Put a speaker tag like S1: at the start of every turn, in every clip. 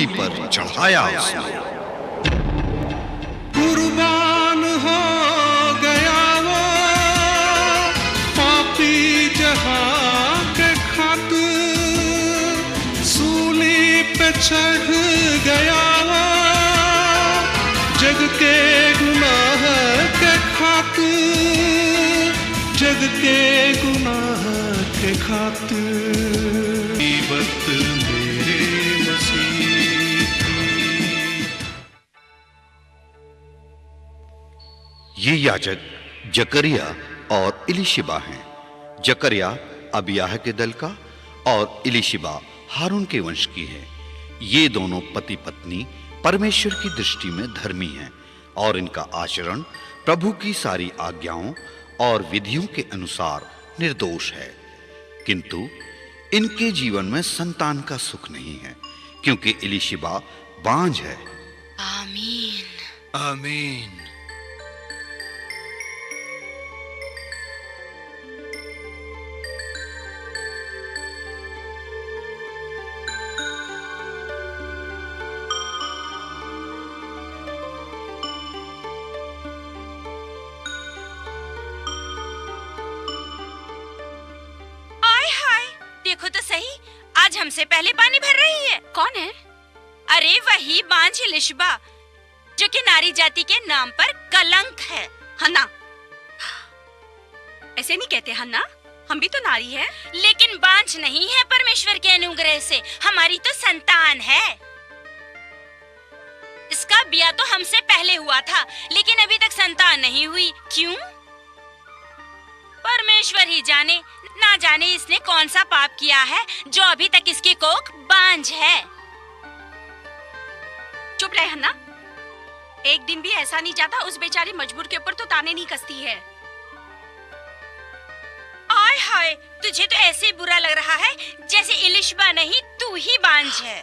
S1: सूली पर चढ़ाया उसने।
S2: कुर्बान हो गया वो पापी जहां के खातिर, सूली पे चढ़ गया वो जग के गुनाह के खातिर, जग के गुनाह के खातिर। इबादत मेरे मसीह की।
S1: ये याजक जकरिया और इलीशिबा हैं। जकरिया अबियाह के दल का और इलीशिबा हारून के वंश की है। ये दोनों पति पत्नी परमेश्वर की दृष्टि में धर्मी हैं और इनका आचरण प्रभु की सारी आज्ञाओं और विधियों के अनुसार निर्दोष है। किंतु इनके जीवन में संतान का सुख नहीं है, क्योंकि इलीशिबा बांझ है।
S3: आमीन
S4: आमीन।
S3: देखो तो सही, आज हमसे पहले पानी भर रही है। कौन है? अरे वही बांझ इलीशिबा, जो कि नारी जाति के नाम पर कलंक है।
S5: हन्ना, ऐसे नहीं कहते हन्ना, हम भी तो नारी है।
S3: लेकिन बांझ नहीं है। परमेश्वर के अनुग्रह से हमारी तो संतान है। इसका ब्याह तो हमसे पहले हुआ था, लेकिन अभी तक संतान नहीं हुई। क्यों? परमेश्वर ही जाने, ना जाने इसने कौन सा पाप किया है जो अभी तक इसकी कोख बांझ है।
S5: चुप रहे हन्ना, एक दिन भी ऐसा नहीं जाता उस बेचारी मजबूर के ऊपर तो ताने नहीं कसती है।
S3: आय हाय, तुझे तो ऐसे बुरा लग रहा है जैसे इलीशिबा नहीं तू ही बांझ है।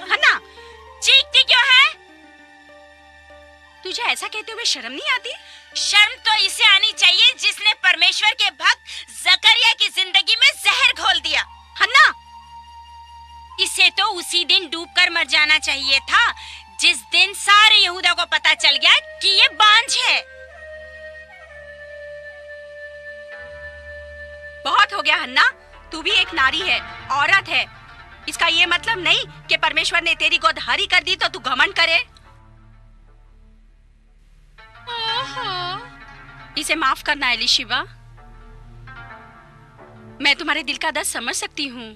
S5: हन्ना,
S3: चीखती क्यों है?
S5: तुझे ऐसा कहते हुए शर्म नहीं आती?
S3: शर्म तो इसे आनी चाहिए जिसने परमेश्वर के भक्त जकरिया की जिंदगी में जहर घोल दिया।
S5: हन्ना,
S3: इसे तो उसी दिन डूबकर मर जाना चाहिए था जिस दिन सारे यहूदा को पता चल गया कि ये बांझ है।
S5: बहुत हो गया हन्ना, तू भी एक नारी है, औरत है। इसका ये मतलब नहीं कि परमेश्वर ने तेरी गोद हरी कर दी तो तू घमंड करे। इसे माफ करना इलीशिबा, मैं तुम्हारे दिल का दर्द समझ सकती हूँ।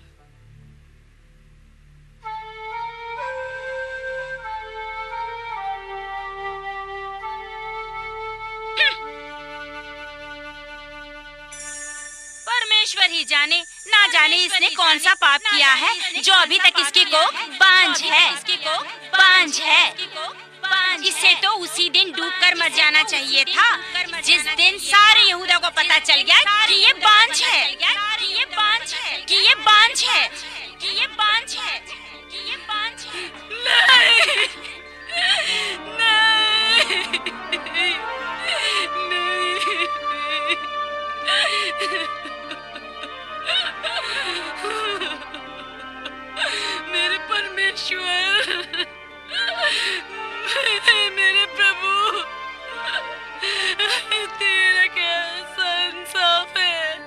S3: परमेश्वर ही जाने, ना जाने इसने कौन सा पाप किया है जो अभी तक इसकी कोख बांझ है। बांझ है। इसे तो उसी दिन डूबकर मर जाना चाहिए था जिस दिन सारे यहूदा को पता चल गया कि ये बांझ है। कि ये बांझ है। कि ये बांझ है। कि ये बांझ है। कि ये बांझ है।
S5: नहीं, मेरे परमेश्वर, मेरे प्रभु, तेरा कैसा इंसाफ है।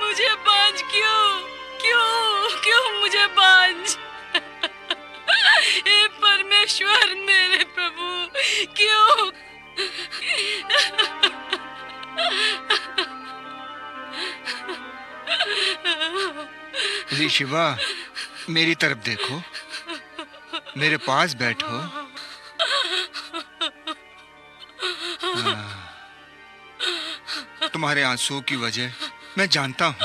S5: मुझे बांझ क्यों मुझे बांझ? हे परमेश्वर मेरे प्रभु, क्यों?
S4: इलीशिबा, मेरी तरफ देखो, मेरे पास बैठो। तुम्हारे आंसुओं की वजह मैं जानता हूँ।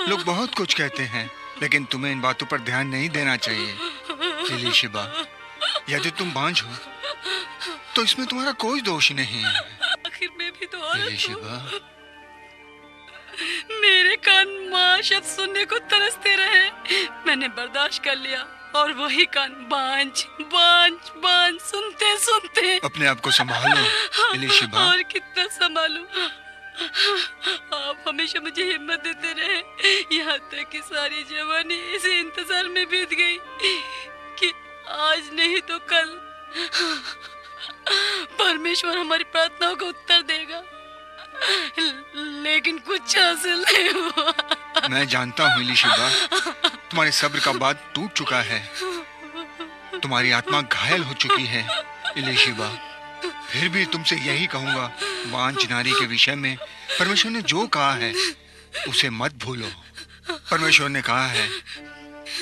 S4: लोग बहुत कुछ कहते हैं, लेकिन तुम्हें इन बातों पर ध्यान नहीं देना चाहिए। इलीशिबा, यदि तुम बांझ हो तो इसमें तुम्हारा कोई दोष नहीं है।
S5: आखिर में भी तो
S4: इलीशिबा,
S5: मेरे कान माँ शब्द सुनने को तरसते रहे, मैंने बर्दाश्त कर लिया, और वही कान बांझ बांझ बांझ सुनते सुनते।
S4: अपने आप को संभालो इलीशिबा।
S5: और कितना संभालूं? आप हमेशा मुझे हिम्मत देते रहे, यहाँ तक कि सारी जवानी इसी इंतजार में बीत गई कि आज नहीं तो कल परमेश्वर हमारी प्रार्थनाओं का उत्तर देगा, लेकिन कुछ हासिल नहीं हुआ।
S4: मैं जानता हूँ इलीशिबा, तुम्हारे सब्र का बांध टूट चुका है, तुम्हारी आत्मा घायल हो चुकी है इलीशिबा। फिर भी तुमसे यही कहूंगा, बांझ नारी के विषय में परमेश्वर ने जो कहा है उसे मत भूलो। परमेश्वर ने कहा है,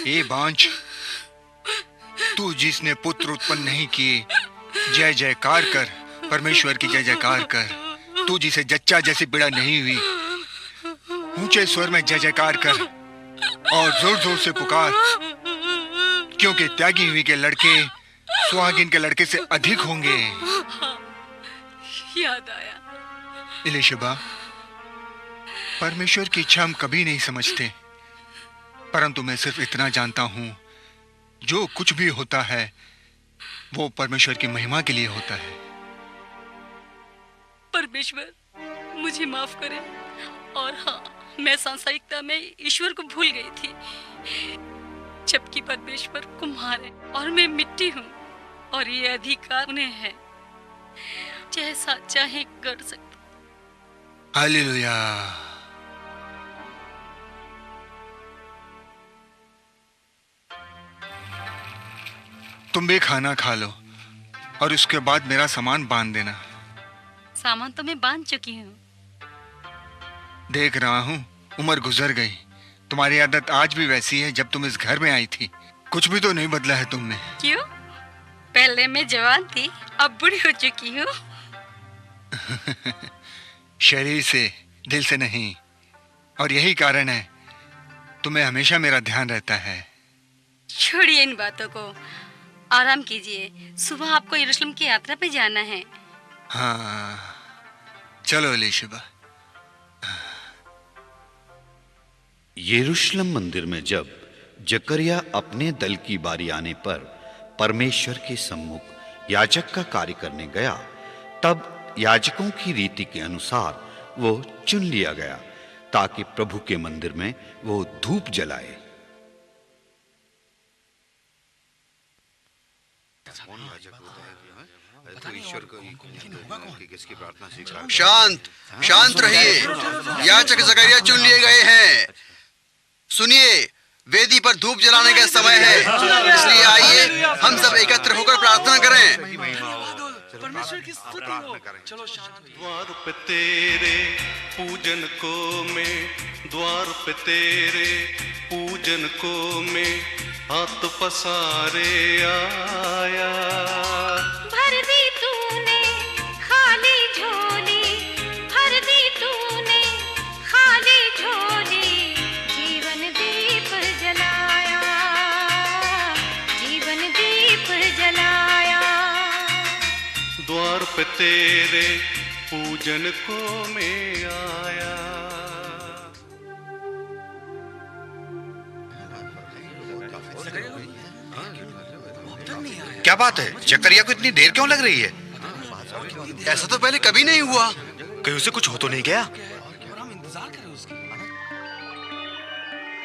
S4: ए बांझ, तू जिसने पुत्र उत्पन्न नहीं किए, जय जयकार कर, परमेश्वर की जय जयकार कर। तू जिसे जच्चा जैसी पीड़ा नहीं हुई, ऊंचे स्वर में जय जयकार कर और जोर जोर से पुकार, क्योंकि त्यागी हुई के लड़के सुहागिन के लड़के से अधिक होंगे।
S5: याद आया
S4: इलीशिबा, परमेश्वर की इच्छा हम कभी नहीं समझते, परंतु मैं सिर्फ इतना जानता हूं, जो कुछ भी होता है वो परमेश्वर की महिमा के लिए होता है।
S5: परमेश्वर मुझे माफ करें, और हाँ, मैं सांसारिकता में ईश्वर को भूल गई थी, जबकि परमेश्वर कुम्हार है और मैं मिट्टी हूँ, और ये अधिकार उन्हें है, जैसा चाहे कर सकते।
S4: हालेलुया। तुम भी खाना खा लो और उसके बाद मेरा सामान बांध देना।
S5: सामान तो मैं बांध चुकी हूँ।
S4: देख रहा हूँ उम्र गुजर गई, तुम्हारी आदत आज भी वैसी है जब तुम इस घर में आई थी, कुछ भी तो नहीं बदला है तुमने।
S5: क्यों? पहले मैं जवान थी, अब बूढ़ी हो चुकी हूँ।
S4: शरीर से, दिल से नहीं, और यही कारण है तुम्हें हमेशा मेरा ध्यान रहता है।
S5: छोड़िए इन बातों को, आराम कीजिए, सुबह आपको यरूशलेम की यात्रा पे जाना है।
S4: हाँ, चलो इलीशिबा।
S1: यरूशलेम मंदिर में जब जकरिया अपने दल की बारी आने पर परमेश्वर के सम्मुख याजक का कार्य करने गया, तब याजकों की रीति के अनुसार वो चुन लिया गया ताकि प्रभु के मंदिर में वो धूप जलाए।
S6: शांत शांत रहिए, याजक जकरिया चुन लिए गए हैं। सुनिए, वेदी पर धूप जलाने का समय है, इसलिए आइए हम सब एकत्र होकर प्रार्थना करें।
S2: परमेश्वर की स्तुति हो। चलो द्वार पे तेरे पूजन को मैं, द्वार पे तेरे पूजन को मैं हाथ पसारे आया।
S3: भर दी तूने खाली झोली, भर दी तूने खाली झोली, जीवन दीप जलाया, जीवन दीप जलाया।
S2: द्वार पे तेरे पूजन को मैं आया।
S1: क्या बात है, जकरिया को इतनी देर क्यों लग रही है?
S6: ऐसा तो पहले कभी नहीं हुआ।
S7: कहीं उसे कुछ हो तो नहीं गया?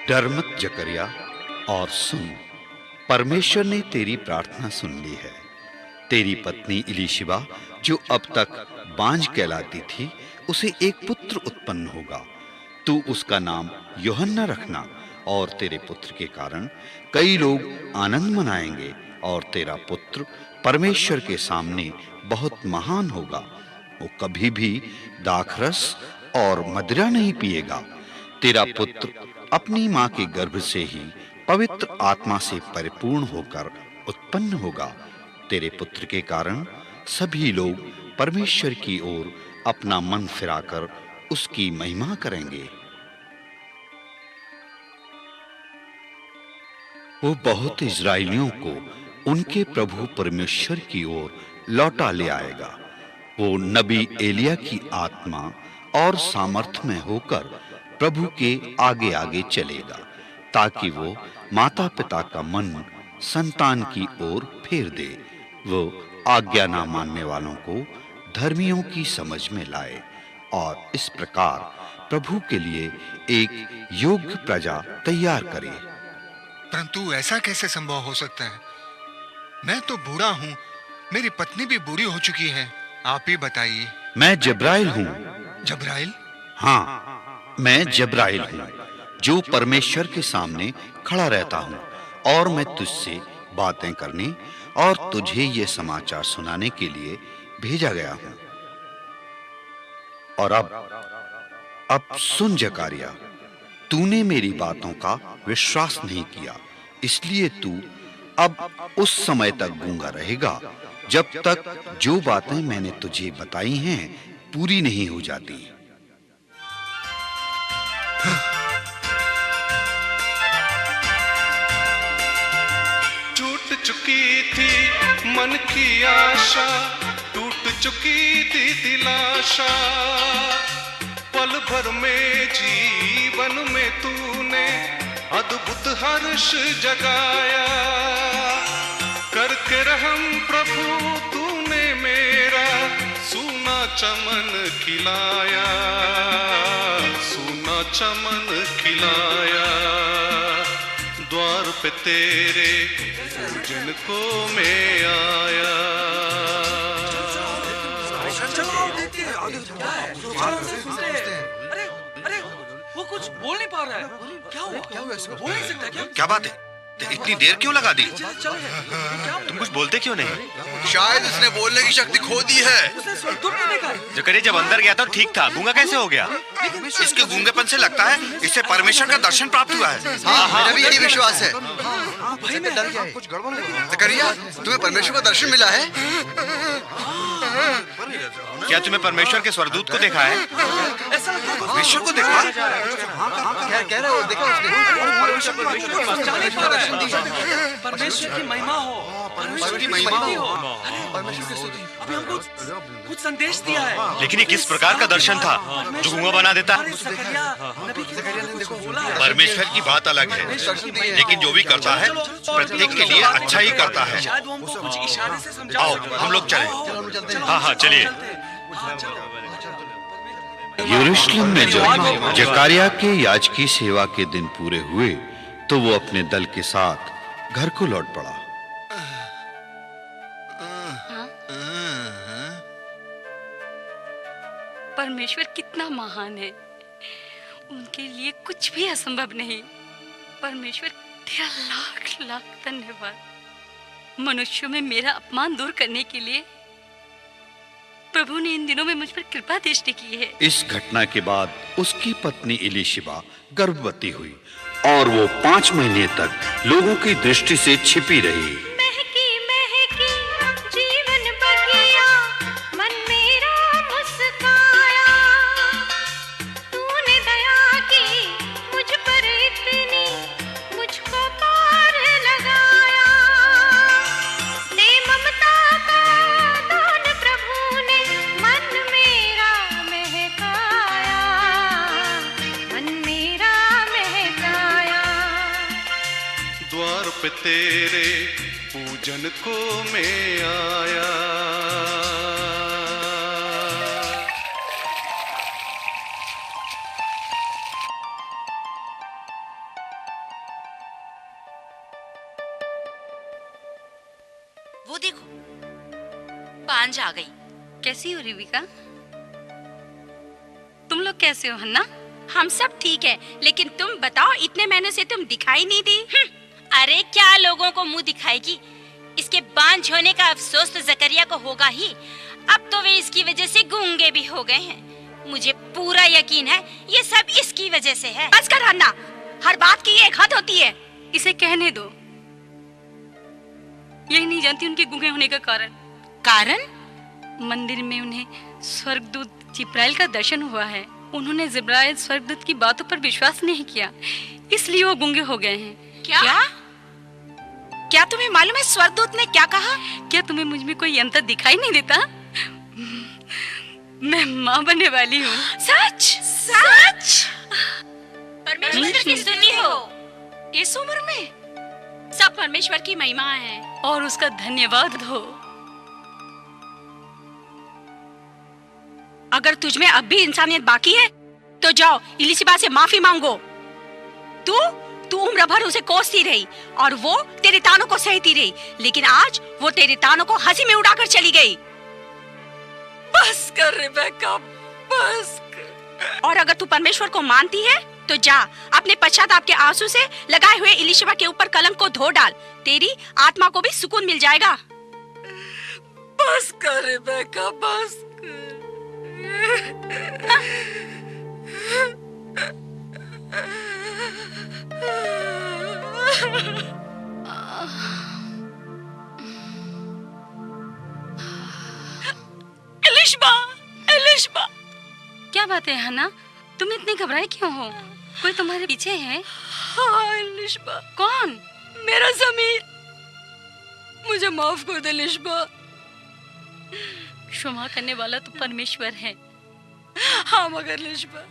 S1: डर मत जकरिया, और सुन, परमेश्वर ने तेरी प्रार्थना सुन ली है। तेरी पत्नी इलीशिबा, जो अब तक बांझ कहलाती थी, उसे एक पुत्र उत्पन्न होगा। तू उसका नाम यूहन्ना रखना, और तेरे पुत्र के कारण कई लोग आनंद मनाएंगे, और तेरा पुत्र परमेश्वर के सामने बहुत महान होगा। वो कभी भी दाखरस और मदिरा नहीं पिएगा। तेरा पुत्र अपनी मां के गर्भ से ही पवित्र आत्मा से परिपूर्ण होकर उत्पन्न होगा। तेरे पुत्र के कारण सभी लोग परमेश्वर की ओर अपना मन फिराकर उसकी महिमा करेंगे। वो बहुत इजराइलियों को उनके प्रभु परमेश्वर की ओर लौटा ले आएगा। वो नबी एलिया की आत्मा और सामर्थ में होकर प्रभु के आगे आगे चलेगा, ताकि वो माता पिता का मन संतान की ओर फेर दे। वो आज्ञा ना मानने वालों को धर्मियों की समझ में लाए और इस प्रकार प्रभु के लिए एक योग्य प्रजा तैयार करें।
S4: परंतु ऐसा कैसे संभव हो सकता है? मैं तो बूढ़ा हूँ, मेरी पत्नी भी बूढ़ी हो चुकी है। आप ही बताइए।
S1: मैं जब्राइल हूँ।
S4: जब्राइल?
S1: हाँ, मैं जब्राइल हूँ, जो परमेश्वर के सामने खड़ा रहता हूँ, और मैं तुझसे बातें करने और तुझे ये समाचार सुनाने के लिए भेजा गया हूँ। और अब सुन जकारिया, तूने मेरी बातों का विश्वास नहीं किया, इसलिए तू अब उस समय तक गूंगा रहेगा जब तक जो बातें मैंने तुझे बताई हैं पूरी नहीं हो जाती।
S2: टूट चुकी थी मन की आशा, टूट चुकी थी दिलाशा, पल भर में जीवन में तूने अद्भुत हर्ष जगाया। करके रहम प्रभु तूने मेरा सूना चमन खिलाया, सूना चमन खिलाया। द्वार पे तेरे पूजन को मैं आया।
S8: अरे वो कुछ बोल नहीं पा रहा है। क्या हुआ? बोल नहीं सकता क्या?
S7: क्या बात है? इतनी देर क्यों लगा दी?
S2: तुम कुछ बोलते क्यों नहीं?
S6: शायद उसने बोलने की शक्ति खो दी है।
S7: जकरिया जब अंदर गया था ठीक था, गूंगा कैसे हो गया? इसके गूंगेपन से लगता है इससे परमेश्वर का दर्शन प्राप्त हुआ है।
S6: हाँ, मेरा भी यही विश्वास है।
S8: भाई मैं डर गया। कुछ गड़बड़ हो गया।
S6: जकरिया, तुम्हें परमेश्वर का दर्शन मिला है?
S7: क्या तुम्हें परमेश्वर के स्वर्गदूत को देखा है?
S8: ऐसा लगता है
S7: परमेश्वर को देखा?
S6: कह रहे हो, देखा
S8: परमेश्वर की महिमा हो, परमेश्वर की महिमा हो, परमेश्वर की स्तुति। अभी हमको कुछ संदेश दिया है।
S7: लेकिन ये किस प्रकार का दर्शन था जो गूंगा बना देता? परमेश्वर की बात अलग है, लेकिन जो भी करता है प्रत्येक के लिए अच्छा ही करता है।
S8: शायद वो हमको कुछ इशारे से समझा।
S7: आओ हम लोग चलें। हाँ चलिए।
S1: यरूशलेम में जब जकारिया के याजकी सेवा के दिन पूरे हुए तो वो अपने दल के साथ घर को लौट पड़ा।
S5: परमेश्वर कितना महान है, उनके लिए कुछ भी असंभव नहीं। परमेश्वर तेरा लाख लाख धन्यवाद। मनुष्यों में मेरा अपमान दूर करने के लिए प्रभु ने इन दिनों में मुझ पर कृपा दृष्टि की है।
S1: इस घटना के बाद उसकी पत्नी इलीशिबा गर्भवती हुई और वो 5 महीने तक लोगों की दृष्टि से छिपी रही।
S3: महकी महकी जीवन बगिया, मन मेरा मुस्काया। तूने दया की मुझ पर इतनी, मुझको पार लगाया। दे ममता का दान प्रभु ने मन मेरा महकाया, मन मेरा महकाया।
S2: द्वार पे तेरे पूजन को मैं आया।
S3: वो देखो, बांझ आ गई।
S5: कैसी हो रिविका? तुम लोग कैसे हो हन्ना?
S3: हम सब ठीक है, लेकिन तुम बताओ, इतने महीनों से तुम दिखाई नहीं दी। अरे क्या लोगों को मुंह दिखाएगी? इसके बांझ होने का अफसोस तो जकरिया को होगा ही। अब तो वे इसकी वजह से गूंगे भी हो गए हैं। मुझे पूरा यकीन है ये सब इसकी वजह से है।
S5: बस कर हन्ना, हर बात की एक हद होती है। इसे कहने दो। यही नहीं जानती उनके गूंगे होने का कारण।
S3: कारण?
S5: मंदिर में उन्हें स्वर्गदूत जिब्राइल का दर्शन हुआ है। उन्होंने जिब्राइल स्वर्गदूत की बातों पर विश्वास नहीं किया, इसलिए वो गूंगे हो गए हैं।
S3: क्या? क्या तुम्हें मालूम है स्वर्गदूत ने क्या कहा?
S5: क्या तुम्हें मुझ में कोई अंतर दिखाई नहीं देता? मैं माँ बनने वाली हूँ।
S3: सच? सच? परमेश्वर की स्तुति हो। इस उम्र में सब परमेश्वर की महिमा है
S5: और उसका धन्यवाद हो। अगर तुझ में अब भी इंसानियत बाकी है तो जाओ इलिशिबा से माफी मांगो। तू उम्र भर उसे कोसती रही और वो तेरे तानों को सहती रही, लेकिन आज वो तेरे तानों को हंसी में उड़ाकर चली गई।
S9: बस कर रेबेका, बस कर।
S5: और अगर तू परमेश्वर को मानती है तो जा अपने पश्चाताप के आंसू से लगाए हुए इलिशिबा के ऊपर कलंक को धो डाल। तेरी आत्मा को भी सुकून मिल जाएगा।
S9: बस कर रेबेका, बस कर।
S5: इलिशिबा, क्या बात है हन्ना, तुम इतनी घबराए क्यों हो? कोई तुम्हारे पीछे है?
S9: हाँ इलिशिबा।
S5: कौन?
S9: मेरा ज़मीर। मुझे माफ कर दे इलिशिबा।
S5: क्षमा करने वाला तो परमेश्वर है।
S9: हाँ मगर इलिशिबा,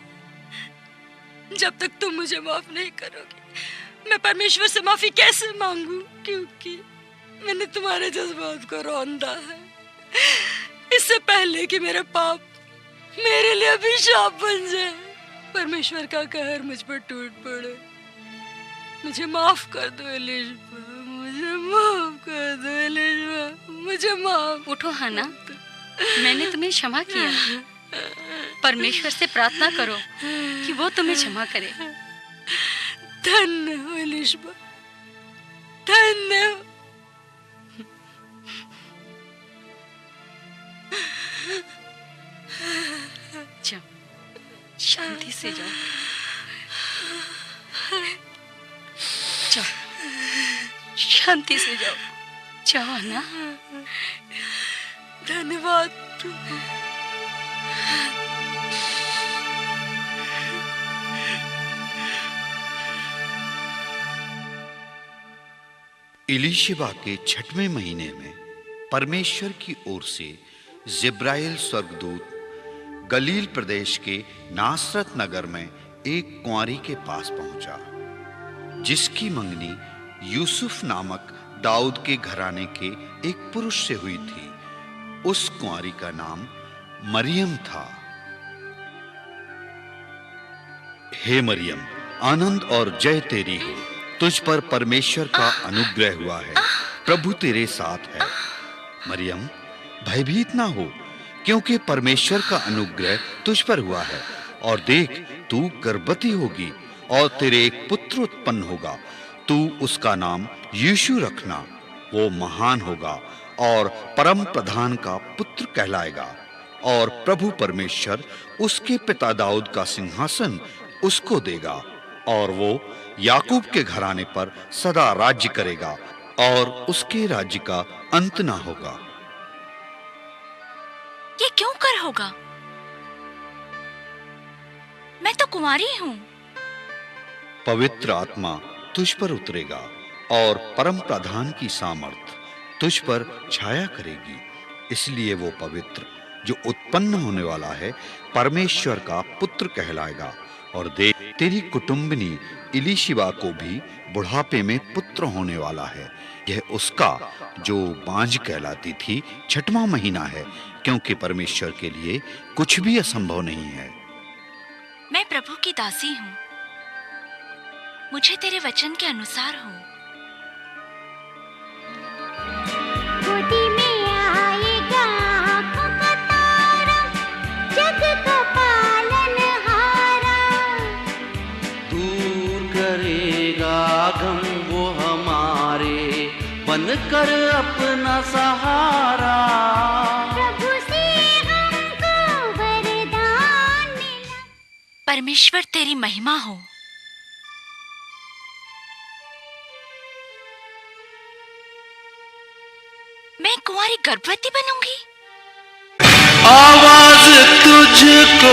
S9: जब तक तुम मुझे माफ नहीं करोगे मैं परमेश्वर से माफी कैसे मांगू? क्योंकि मैंने तुम्हारे जज्बात को रौंदा है। इससे पहले कि मेरे पाप मेरे लिए अभिशाप बन जाए, परमेश्वर का कहर मुझ पर टूट पड़े। मुझे माफ कर दो इलिशिबा, मुझे माफ कर दो इलिशिबा, मुझे माफ।
S5: उठो हन्ना, मैंने तुम्हें क्षमा किया। परमेश्वर से प्रार्थना करो कि वो तुम्हें क्षमा करे।
S9: धन्य हो इलिशिबा, धन्य हो।
S5: जाओ, शांति से जाओ। जाओ, शांति से जाओ। जाओ ना।
S9: धन्यवाद प्रभु।
S1: इलिशिबा के 6वें महीने में परमेश्वर की ओर से जिब्राइल स्वर्गदूत गलील प्रदेश के नासरत नगर में एक कुंवारी के पास पहुंचा, जिसकी मंगनी यूसुफ नामक दाऊद के घराने के एक पुरुष से हुई थी। उस कुंवारी का नाम मरियम था। हे मरियम, आनंद और जय तेरी हो, तुझ पर परमेश्वर का अनुग्रह हुआ है, प्रभु तेरे साथ है। मरियम, भयभीत ना हो, क्योंकि परमेश्वर का अनुग्रह तुझ पर हुआ है। और देख, तू गर्भवती होगी और तेरे एक पुत्र उत्पन्न होगा। तू उसका नाम यीशु रखना। वो महान होगा और परम प्रधान का पुत्र कहलाएगा। और प्रभु परमेश्वर उसके पिता दाऊद का सिंहासन उसको देगा, और वो याकूब के घराने पर सदा राज्य करेगा, और उसके राज्य का अंत ना होगा।
S3: ये क्यों कर होगा? मैं तो कुंवारी हूँ।
S1: पवित्र आत्मा तुझ पर उतरेगा और परम प्रधान की सामर्थ तुझ पर छाया करेगी। इसलिए वो पवित्र जो उत्पन्न होने वाला है परमेश्वर का पुत्र कहलाएगा। और देख, तेरी कुटुंबिनी इलिशिबा को भी बुढ़ापे में पुत्र होने वाला है। यह उसका जो बांझ कहलाती थी 6वां महीना है, क्योंकि परमेश्वर के लिए कुछ भी असंभव नहीं है।
S3: मैं प्रभु की दासी हूँ, मुझे तेरे वचन के अनुसार हो।
S10: गोदी में आएगा आँखों का तारा, जग का पालनहारा।
S11: दूर करेगा गम वो हमारे, बनकर अपना सहारा।
S10: प्रभु से हमको वरदान मिला।
S3: परमेश्वर तेरी महिमा हो। मैं कुंवारी गर्भवती बनूंगी।
S11: आवाज तुझको